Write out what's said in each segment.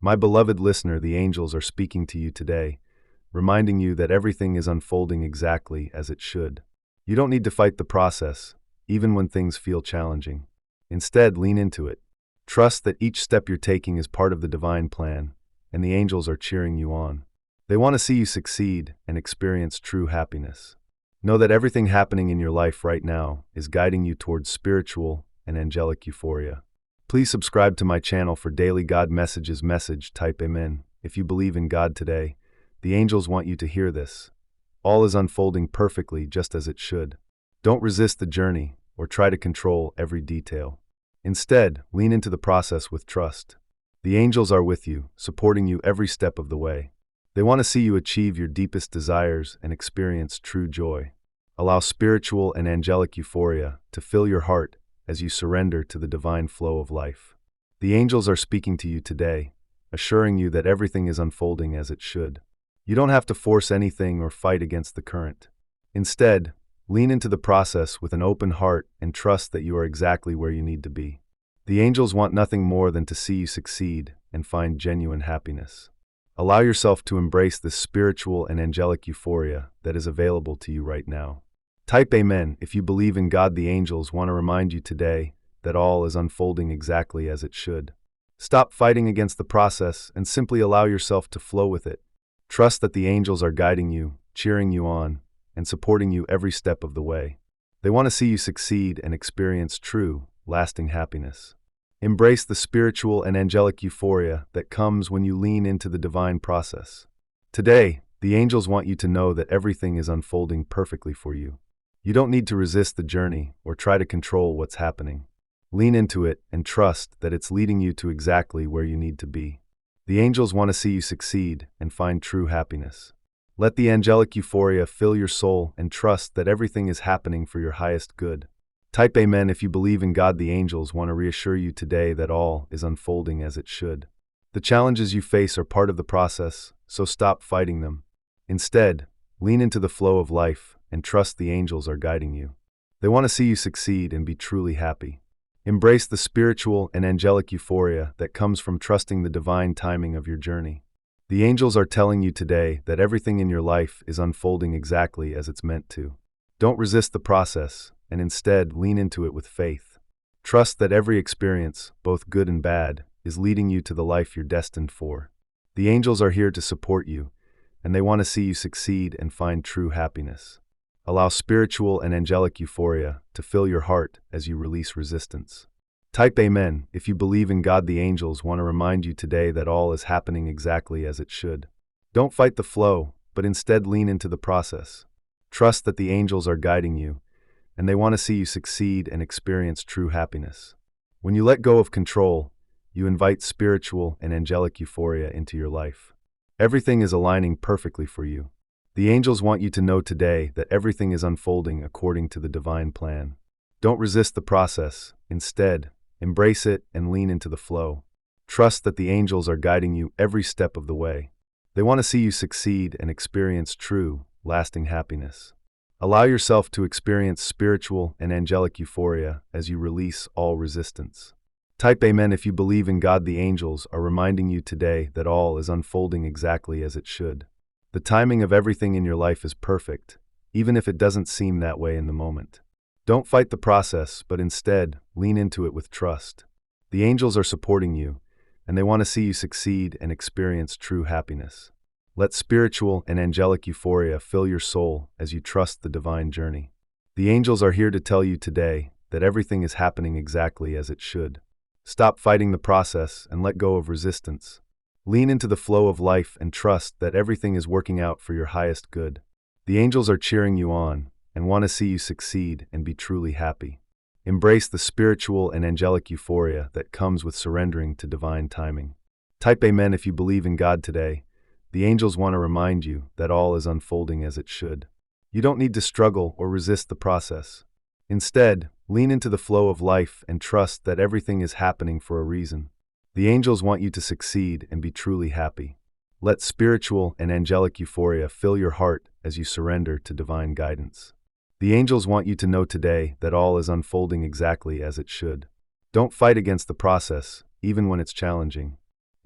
My beloved listener, the angels are speaking to you today, reminding you that everything is unfolding exactly as it should. You don't need to fight the process, even when things feel challenging. Instead, lean into it. Trust that each step you're taking is part of the divine plan, and the angels are cheering you on. They want to see you succeed and experience true happiness. Know that everything happening in your life right now is guiding you towards spiritual and angelic euphoria. Please subscribe to my channel for daily God messages. Type Amen. If you believe in God today, the angels want you to hear this. All is unfolding perfectly just as it should. Don't resist the journey or try to control every detail. Instead, lean into the process with trust. The angels are with you, supporting you every step of the way. They want to see you achieve your deepest desires and experience true joy. Allow spiritual and angelic euphoria to fill your heart as you surrender to the divine flow of life. The angels are speaking to you today, assuring you that everything is unfolding as it should. You don't have to force anything or fight against the current. Instead, lean into the process with an open heart and trust that you are exactly where you need to be. The angels want nothing more than to see you succeed and find genuine happiness. Allow yourself to embrace this spiritual and angelic euphoria that is available to you right now. Type Amen if you believe in God. The angels want to remind you today that all is unfolding exactly as it should. Stop fighting against the process and simply allow yourself to flow with it. Trust that the angels are guiding you, cheering you on, and supporting you every step of the way. They want to see you succeed and experience true, lasting happiness. Embrace the spiritual and angelic euphoria that comes when you lean into the divine process. Today, the angels want you to know that everything is unfolding perfectly for you. You don't need to resist the journey or try to control what's happening. Lean into it and trust that it's leading you to exactly where you need to be. The angels want to see you succeed and find true happiness. Let the angelic euphoria fill your soul and trust that everything is happening for your highest good. Type Amen if you believe in God. The angels want to reassure you today that all is unfolding as it should. The challenges you face are part of the process, so stop fighting them. Instead, lean into the flow of life and trust the angels are guiding you. They want to see you succeed and be truly happy. Embrace the spiritual and angelic euphoria that comes from trusting the divine timing of your journey. The angels are telling you today that everything in your life is unfolding exactly as it's meant to. Don't resist the process, and instead lean into it with faith. Trust that every experience, both good and bad, is leading you to the life you're destined for. The angels are here to support you, and they want to see you succeed and find true happiness. Allow spiritual and angelic euphoria to fill your heart as you release resistance. Type Amen if you believe in God. The angels want to remind you today that all is happening exactly as it should. Don't fight the flow, but instead lean into the process. Trust that the angels are guiding you, and they want to see you succeed and experience true happiness. When you let go of control, you invite spiritual and angelic euphoria into your life. Everything is aligning perfectly for you. The angels want you to know today that everything is unfolding according to the divine plan. Don't resist the process. Instead, embrace it and lean into the flow. Trust that the angels are guiding you every step of the way. They want to see you succeed and experience true, lasting happiness. Allow yourself to experience spiritual and angelic euphoria as you release all resistance. Type Amen if you believe in God. The angels are reminding you today that all is unfolding exactly as it should. The timing of everything in your life is perfect, even if it doesn't seem that way in the moment. Don't fight the process, but instead, lean into it with trust. The angels are supporting you, and they want to see you succeed and experience true happiness. Let spiritual and angelic euphoria fill your soul as you trust the divine journey. The angels are here to tell you today that everything is happening exactly as it should. Stop fighting the process and let go of resistance. Lean into the flow of life and trust that everything is working out for your highest good. The angels are cheering you on and want to see you succeed and be truly happy. Embrace the spiritual and angelic euphoria that comes with surrendering to divine timing. Type Amen if you believe in God today. The angels want to remind you that all is unfolding as it should. You don't need to struggle or resist the process. Instead, lean into the flow of life and trust that everything is happening for a reason. The angels want you to succeed and be truly happy. Let spiritual and angelic euphoria fill your heart as you surrender to divine guidance. The angels want you to know today that all is unfolding exactly as it should. Don't fight against the process, even when it's challenging.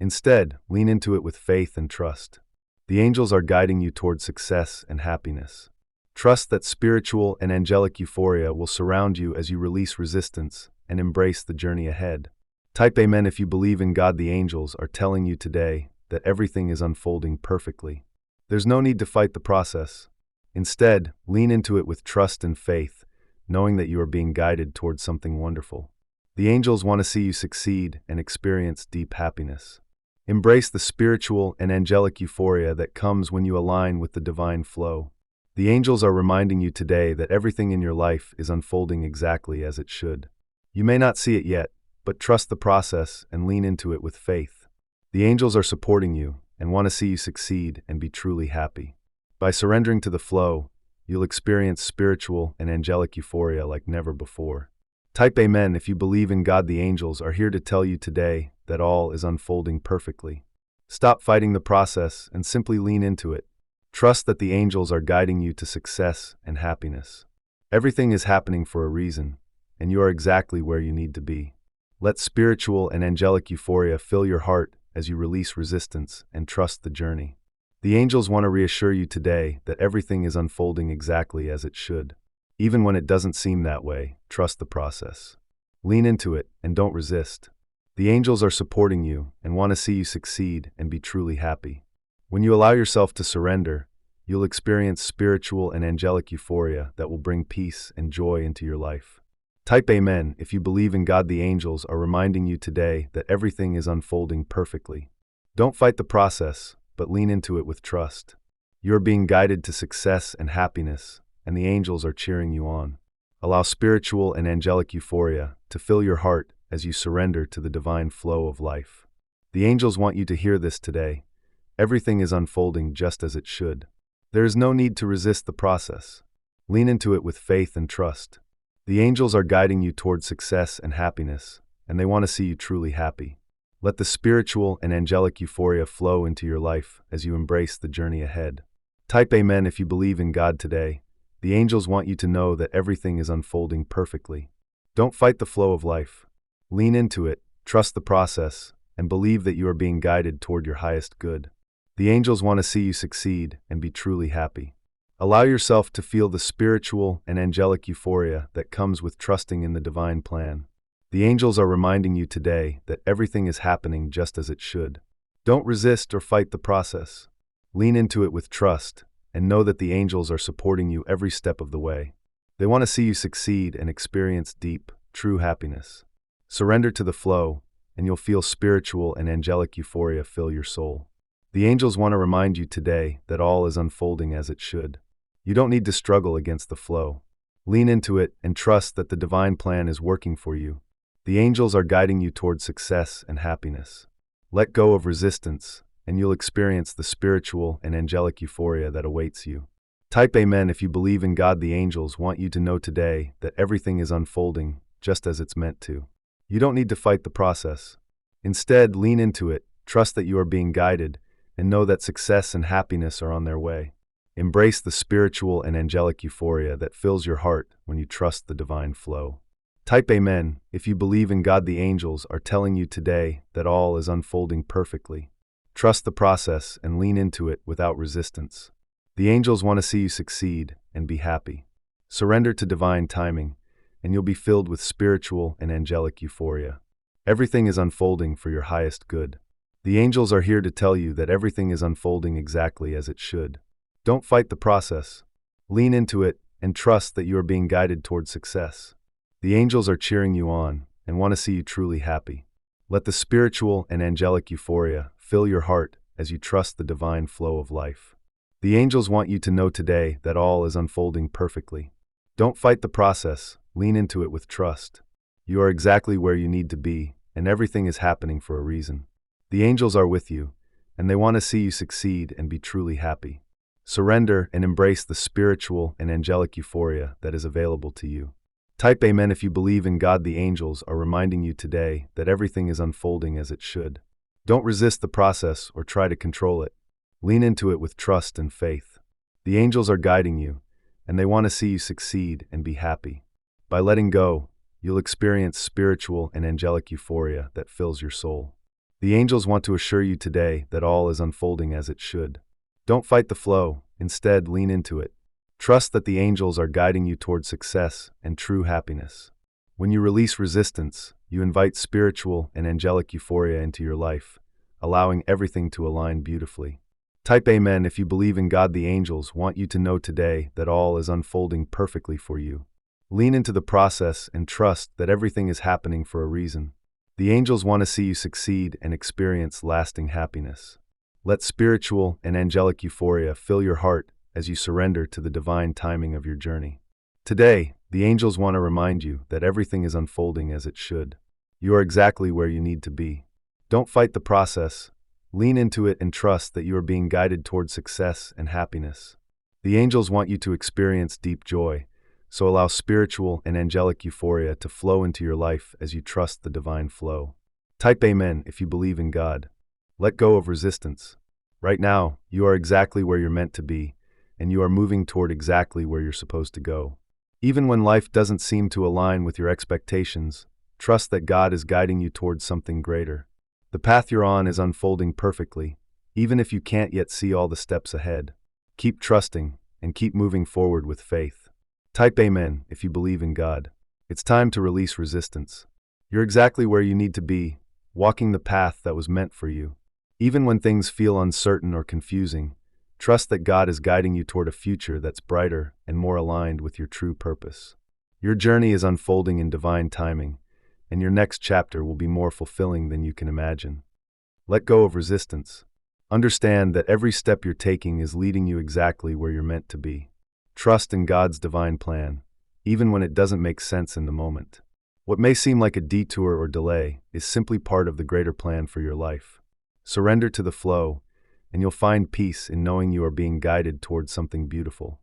Instead, lean into it with faith and trust. The angels are guiding you toward success and happiness. Trust that spiritual and angelic euphoria will surround you as you release resistance and embrace the journey ahead. Type Amen if you believe in God. The angels are telling you today that everything is unfolding perfectly. There's no need to fight the process. Instead, lean into it with trust and faith, knowing that you are being guided towards something wonderful. The angels want to see you succeed and experience deep happiness. Embrace the spiritual and angelic euphoria that comes when you align with the divine flow. The angels are reminding you today that everything in your life is unfolding exactly as it should. You may not see it yet, but trust the process and lean into it with faith. The angels are supporting you and want to see you succeed and be truly happy. By surrendering to the flow, you'll experience spiritual and angelic euphoria like never before. Type Amen if you believe in God. The angels are here to tell you today that all is unfolding perfectly. Stop fighting the process and simply lean into it. Trust that the angels are guiding you to success and happiness. Everything is happening for a reason, and you are exactly where you need to be. Let spiritual and angelic euphoria fill your heart as you release resistance and trust the journey. The angels want to reassure you today that everything is unfolding exactly as it should. Even when it doesn't seem that way, trust the process. Lean into it and don't resist. The angels are supporting you and want to see you succeed and be truly happy. When you allow yourself to surrender, you'll experience spiritual and angelic euphoria that will bring peace and joy into your life. Type Amen if you believe in God. The angels are reminding you today that everything is unfolding perfectly. Don't fight the process, but lean into it with trust. You are being guided to success and happiness, and the angels are cheering you on. Allow spiritual and angelic euphoria to fill your heart as you surrender to the divine flow of life. The angels want you to hear this today. Everything is unfolding just as it should. There is no need to resist the process. Lean into it with faith and trust. The angels are guiding you toward success and happiness, and they want to see you truly happy. Let the spiritual and angelic euphoria flow into your life as you embrace the journey ahead. Type Amen if you believe in God today. The angels want you to know that everything is unfolding perfectly. Don't fight the flow of life. Lean into it, trust the process, and believe that you are being guided toward your highest good. The angels want to see you succeed and be truly happy. Allow yourself to feel the spiritual and angelic euphoria that comes with trusting in the divine plan. The angels are reminding you today that everything is happening just as it should. Don't resist or fight the process. Lean into it with trust and know that the angels are supporting you every step of the way. They want to see you succeed and experience deep, true happiness. Surrender to the flow, and you'll feel spiritual and angelic euphoria fill your soul. The angels want to remind you today that all is unfolding as it should. You don't need to struggle against the flow. Lean into it and trust that the divine plan is working for you. The angels are guiding you toward success and happiness. Let go of resistance, and you'll experience the spiritual and angelic euphoria that awaits you. Type Amen if you believe in God. The angels want you to know today that everything is unfolding just as it's meant to. You don't need to fight the process. Instead, lean into it, trust that you are being guided, and know that success and happiness are on their way. Embrace the spiritual and angelic euphoria that fills your heart when you trust the divine flow. Type Amen if you believe in God. The angels are telling you today that all is unfolding perfectly. Trust the process and lean into it without resistance. The angels want to see you succeed and be happy. Surrender to divine timing, and you'll be filled with spiritual and angelic euphoria. Everything is unfolding for your highest good. The angels are here to tell you that everything is unfolding exactly as it should. Don't fight the process. Lean into it and trust that you are being guided towards success. The angels are cheering you on and want to see you truly happy. Let the spiritual and angelic euphoria fill your heart as you trust the divine flow of life. The angels want you to know today that all is unfolding perfectly. Don't fight the process, lean into it with trust. You are exactly where you need to be, and everything is happening for a reason. The angels are with you, and they want to see you succeed and be truly happy. Surrender and embrace the spiritual and angelic euphoria that is available to you. Type Amen if you believe in God. The angels are reminding you today that everything is unfolding as it should. Don't resist the process or try to control it. Lean into it with trust and faith. The angels are guiding you, and they want to see you succeed and be happy. By letting go, you'll experience spiritual and angelic euphoria that fills your soul. The angels want to assure you today that all is unfolding as it should. Don't fight the flow, instead lean into it. Trust that the angels are guiding you toward success and true happiness. When you release resistance, you invite spiritual and angelic euphoria into your life, allowing everything to align beautifully. Type Amen if you believe in God. The angels want you to know today that all is unfolding perfectly for you. Lean into the process and trust that everything is happening for a reason. The angels want to see you succeed and experience lasting happiness. Let spiritual and angelic euphoria fill your heart as you surrender to the divine timing of your journey. Today, the angels want to remind you that everything is unfolding as it should. You are exactly where you need to be. Don't fight the process. Lean into it and trust that you are being guided toward success and happiness. The angels want you to experience deep joy, so allow spiritual and angelic euphoria to flow into your life as you trust the divine flow. Type Amen if you believe in God. Let go of resistance. Right now, you are exactly where you're meant to be, and you are moving toward exactly where you're supposed to go. Even when life doesn't seem to align with your expectations, trust that God is guiding you towards something greater. The path you're on is unfolding perfectly, even if you can't yet see all the steps ahead. Keep trusting and keep moving forward with faith. Type Amen if you believe in God. It's time to release resistance. You're exactly where you need to be, walking the path that was meant for you. Even when things feel uncertain or confusing, trust that God is guiding you toward a future that's brighter and more aligned with your true purpose. Your journey is unfolding in divine timing, and your next chapter will be more fulfilling than you can imagine. Let go of resistance. Understand that every step you're taking is leading you exactly where you're meant to be. Trust in God's divine plan, even when it doesn't make sense in the moment. What may seem like a detour or delay is simply part of the greater plan for your life. Surrender to the flow, and you'll find peace in knowing you are being guided towards something beautiful.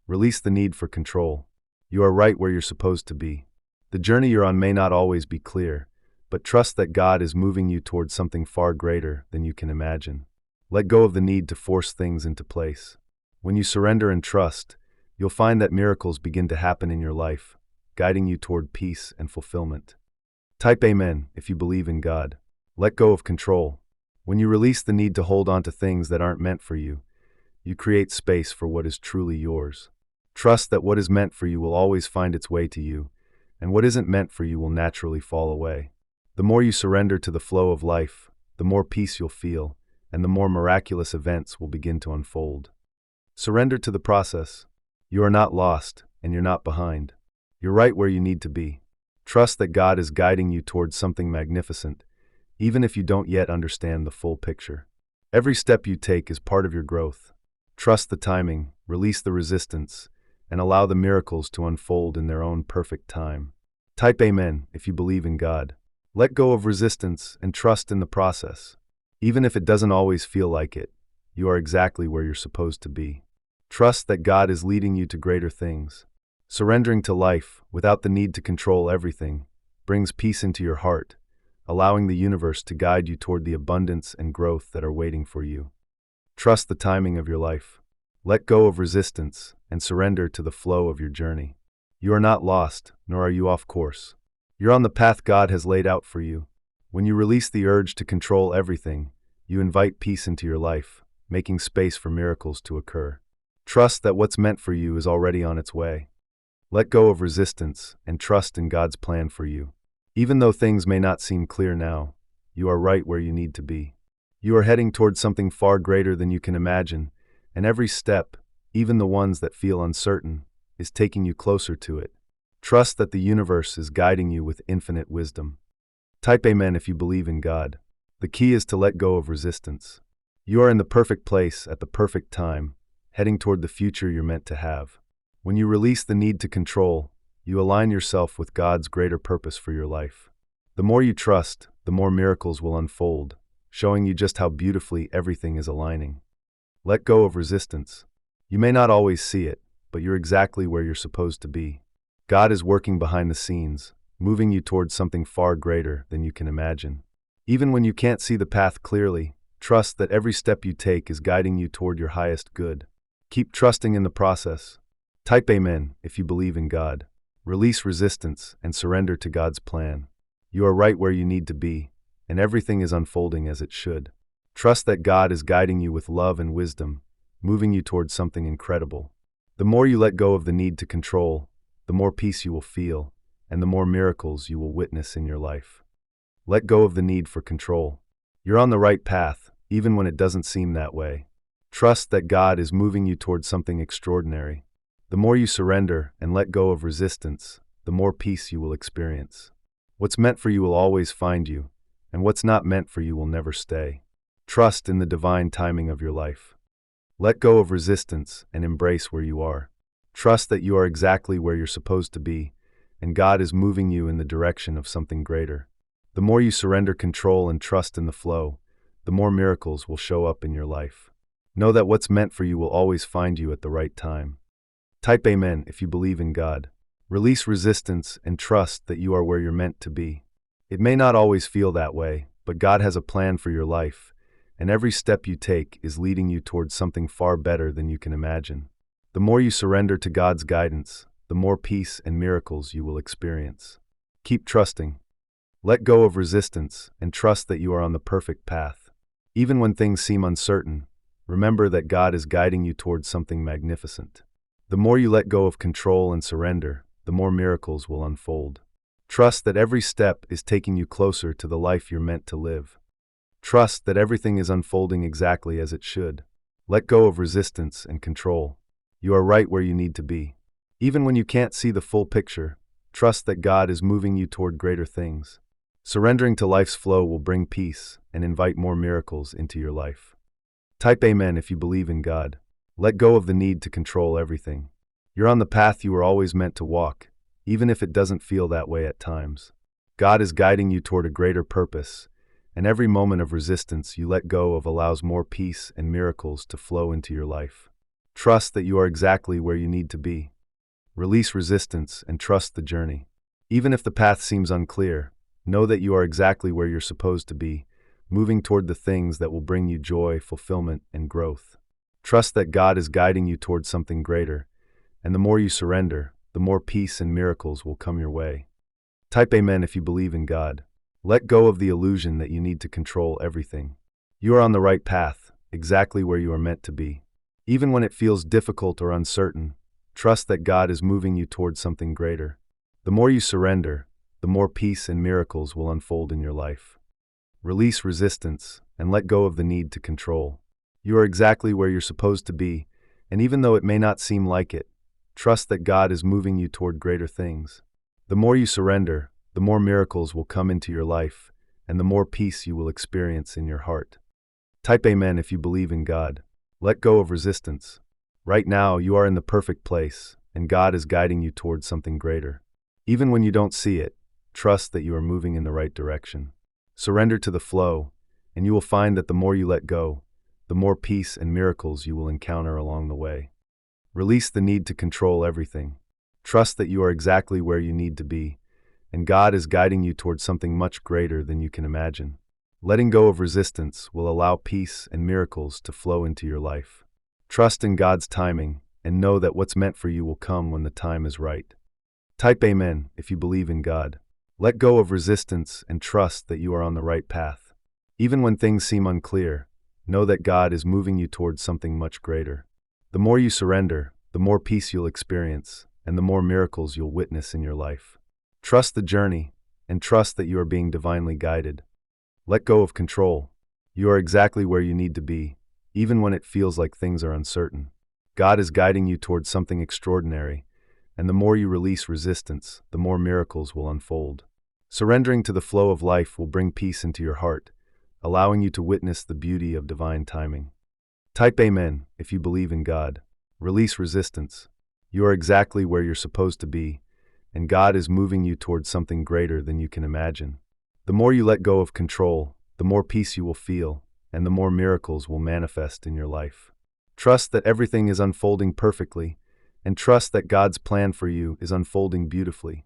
Release the need for control. You are right where you're supposed to be. The journey you're on may not always be clear, but trust that God is moving you towards something far greater than you can imagine. Let go of the need to force things into place. When you surrender and trust, you'll find that miracles begin to happen in your life, guiding you toward peace and fulfillment. Type Amen if you believe in God. Let go of control. When you release the need to hold on to things that aren't meant for you, you create space for what is truly yours. Trust that what is meant for you will always find its way to you, and what isn't meant for you will naturally fall away. The more you surrender to the flow of life, the more peace you'll feel, and the more miraculous events will begin to unfold. Surrender to the process. You are not lost, and you're not behind. You're right where you need to be. Trust that God is guiding you towards something magnificent, even if you don't yet understand the full picture. Every step you take is part of your growth. Trust the timing, release the resistance, and allow the miracles to unfold in their own perfect time. Type Amen if you believe in God. Let go of resistance and trust in the process. Even if it doesn't always feel like it, you are exactly where you're supposed to be. Trust that God is leading you to greater things. Surrendering to life, without the need to control everything, brings peace into your heart, allowing the universe to guide you toward the abundance and growth that are waiting for you. Trust the timing of your life. Let go of resistance and surrender to the flow of your journey. You are not lost, nor are you off course. You're on the path God has laid out for you. When you release the urge to control everything, you invite peace into your life, making space for miracles to occur. Trust that what's meant for you is already on its way. Let go of resistance and trust in God's plan for you. Even though things may not seem clear now, you are right where you need to be. You are heading towards something far greater than you can imagine, and every step, even the ones that feel uncertain, is taking you closer to it. Trust that the universe is guiding you with infinite wisdom. Type Amen if you believe in God. The key is to let go of resistance. You are in the perfect place at the perfect time, heading toward the future you're meant to have. When you release the need to control, you align yourself with God's greater purpose for your life. The more you trust, the more miracles will unfold, showing you just how beautifully everything is aligning. Let go of resistance. You may not always see it, but you're exactly where you're supposed to be. God is working behind the scenes, moving you towards something far greater than you can imagine. Even when you can't see the path clearly, trust that every step you take is guiding you toward your highest good. Keep trusting in the process. Type Amen if you believe in God. Release resistance and surrender to God's plan. You are right where you need to be, and everything is unfolding as it should. Trust that God is guiding you with love and wisdom, moving you towards something incredible. The more you let go of the need to control, the more peace you will feel, and the more miracles you will witness in your life. Let go of the need for control. You're on the right path, even when it doesn't seem that way. Trust that God is moving you towards something extraordinary. The more you surrender and let go of resistance, the more peace you will experience. What's meant for you will always find you, and what's not meant for you will never stay. Trust in the divine timing of your life. Let go of resistance and embrace where you are. Trust that you are exactly where you're supposed to be, and God is moving you in the direction of something greater. The more you surrender control and trust in the flow, the more miracles will show up in your life. Know that what's meant for you will always find you at the right time. Type Amen if you believe in God. Release resistance and trust that you are where you're meant to be. It may not always feel that way, but God has a plan for your life, and every step you take is leading you towards something far better than you can imagine. The more you surrender to God's guidance, the more peace and miracles you will experience. Keep trusting. Let go of resistance and trust that you are on the perfect path. Even when things seem uncertain, remember that God is guiding you towards something magnificent. The more you let go of control and surrender, the more miracles will unfold. Trust that every step is taking you closer to the life you're meant to live. Trust that everything is unfolding exactly as it should. Let go of resistance and control. You are right where you need to be. Even when you can't see the full picture, trust that God is moving you toward greater things. Surrendering to life's flow will bring peace and invite more miracles into your life. Type Amen if you believe in God. Let go of the need to control everything. You're on the path you were always meant to walk, even if it doesn't feel that way at times. God is guiding you toward a greater purpose, and every moment of resistance you let go of allows more peace and miracles to flow into your life. Trust that you are exactly where you need to be. Release resistance and trust the journey. Even if the path seems unclear, know that you are exactly where you're supposed to be, moving toward the things that will bring you joy, fulfillment, and growth. Trust that God is guiding you towards something greater, and the more you surrender, the more peace and miracles will come your way. Type Amen if you believe in God. Let go of the illusion that you need to control everything. You are on the right path, exactly where you are meant to be. Even when it feels difficult or uncertain, trust that God is moving you towards something greater. The more you surrender, the more peace and miracles will unfold in your life. Release resistance and let go of the need to control. You are exactly where you're supposed to be, and even though it may not seem like it, trust that God is moving you toward greater things. The more you surrender, the more miracles will come into your life, and the more peace you will experience in your heart. Type Amen if you believe in God. Let go of resistance. Right now, you are in the perfect place, and God is guiding you towards something greater. Even when you don't see it, trust that you are moving in the right direction. Surrender to the flow, and you will find that the more you let go, the more peace and miracles you will encounter along the way. Release the need to control everything. Trust that you are exactly where you need to be, and God is guiding you towards something much greater than you can imagine. Letting go of resistance will allow peace and miracles to flow into your life. Trust in God's timing, and know that what's meant for you will come when the time is right. Type Amen if you believe in God. Let go of resistance and trust that you are on the right path. Even when things seem unclear, know that God is moving you towards something much greater. The more you surrender, the more peace you'll experience, and the more miracles you'll witness in your life. Trust the journey, and trust that you are being divinely guided. Let go of control. You are exactly where you need to be, even when it feels like things are uncertain. God is guiding you towards something extraordinary, and the more you release resistance, the more miracles will unfold. Surrendering to the flow of life will bring peace into your heart, allowing you to witness the beauty of divine timing. Type Amen if you believe in God. Release resistance. You are exactly where you're supposed to be, and God is moving you towards something greater than you can imagine. The more you let go of control, the more peace you will feel, and the more miracles will manifest in your life. Trust that everything is unfolding perfectly, and trust that God's plan for you is unfolding beautifully.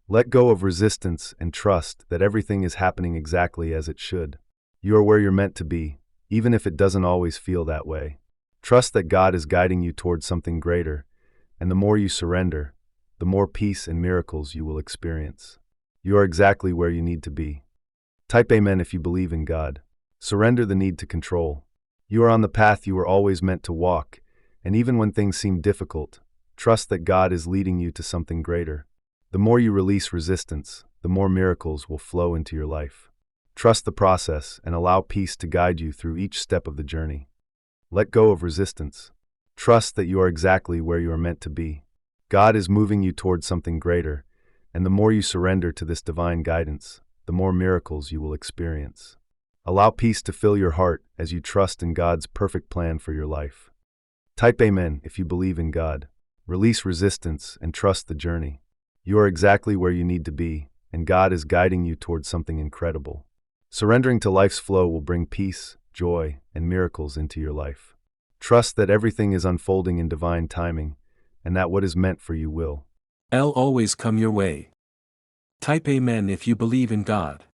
Let go of resistance and trust that everything is happening exactly as it should. You are where you're meant to be, even if it doesn't always feel that way. Trust that God is guiding you towards something greater, and the more you surrender, the more peace and miracles you will experience. You are exactly where you need to be. Type Amen if you believe in God. Surrender the need to control. You are on the path you were always meant to walk, and even when things seem difficult, trust that God is leading you to something greater. The more you release resistance, the more miracles will flow into your life. Trust the process and allow peace to guide you through each step of the journey. Let go of resistance. Trust that you are exactly where you are meant to be. God is moving you towards something greater, and the more you surrender to this divine guidance, the more miracles you will experience. Allow peace to fill your heart as you trust in God's perfect plan for your life. Type Amen if you believe in God. Release resistance and trust the journey. You are exactly where you need to be, and God is guiding you towards something incredible. Surrendering to life's flow will bring peace, joy, and miracles into your life. Trust that everything is unfolding in divine timing, and that what is meant for you will Always come your way. Type Amen if you believe in God.